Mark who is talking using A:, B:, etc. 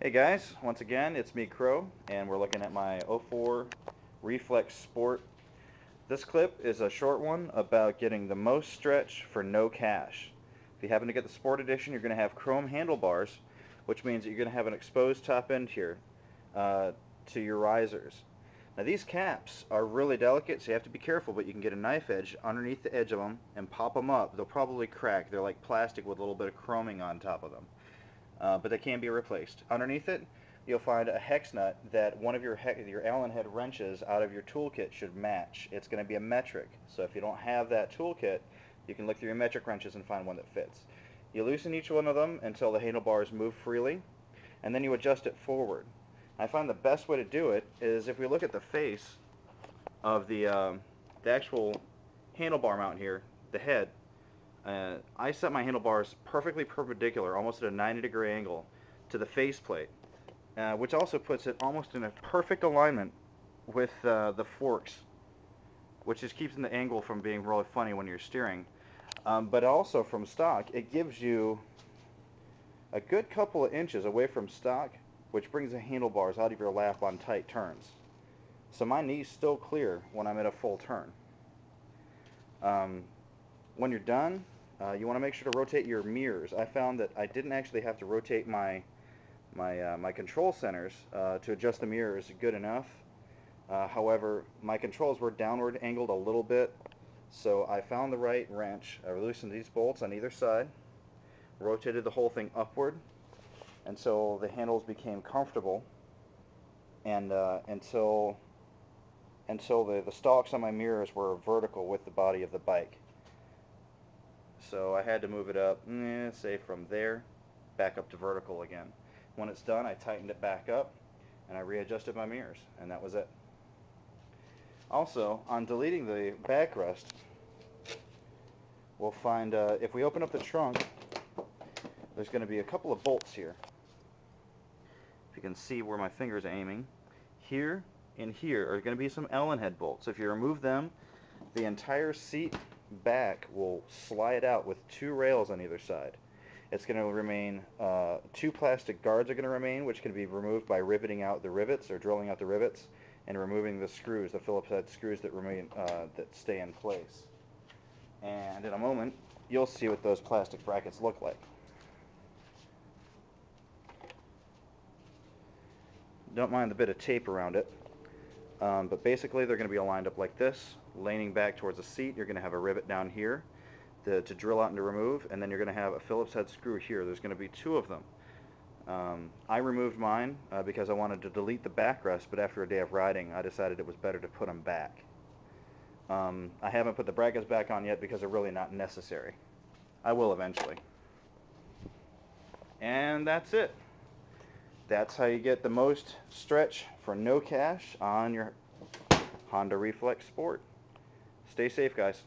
A: Hey guys, once again it's me Crow, and we're looking at my '04 Reflex Sport. This clip is a short one about getting the most stretch for no cash. If you happen to get the Sport Edition, you're going to have chrome handlebars, which means that you're going to have an exposed top end here to your risers. Now these caps are really delicate, so you have to be careful, but you can get a knife edge underneath the edge of them and pop them up. They'll probably crack. They're like plastic with a little bit of chroming on top of them. But they can be replaced. Underneath it, you'll find a hex nut that one of your Allen head wrenches out of your toolkit should match. It's going to be a metric, so if you don't have that toolkit, you can look through your metric wrenches and find one that fits. You loosen each one of them until the handlebars move freely, and then you adjust it forward. I find the best way to do it is if we look at the face of the actual handlebar mount here, the head. I set my handlebars perfectly perpendicular, almost at a 90-degree angle, to the faceplate, which also puts it almost in a perfect alignment with the forks, which just keeps the angle from being really funny when you're steering. But also from stock, it gives you a good couple of inches away from stock, which brings the handlebars out of your lap on tight turns. So my knee's still clear when I'm at a full turn. When you're done, you want to make sure to rotate your mirrors. I found that I didn't actually have to rotate my control centers to adjust the mirrors good enough. However, my controls were downward angled a little bit, so I found the right wrench. I loosened these bolts on either side, rotated the whole thing upward until the handles became comfortable, and until the stalks on my mirrors were vertical with the body of the bike. So I had to move it up, say from there, back up to vertical again. When it's done, I tightened it back up, and I readjusted my mirrors, and that was it. Also, on deleting the backrest, we'll find, if we open up the trunk, there's going to be a couple of bolts here. If you can see where my finger's aiming, here and here are going to be some Allen head bolts. If you remove them, the entire seat back will slide out with two rails on either side. It's going to remain, two plastic guards are going to remain, which can be removed by riveting out the rivets or drilling out the rivets and removing the screws, the Phillips head screws that remain, that stay in place. And in a moment, you'll see what those plastic brackets look like. Don't mind the bit of tape around it. But basically they're going to be aligned up like this, leaning back towards the seat. You're going to have a rivet down here to drill out and to remove, and then you're going to have a Phillips head screw here. There's going to be two of them. I removed mine because I wanted to delete the backrest, but after a day of riding I decided it was better to put them back. I haven't put the brackets back on yet because they're really not necessary. I will eventually. And that's it. That's how you get the most stretch for no cash on your Honda Reflex Sport. Stay safe, guys.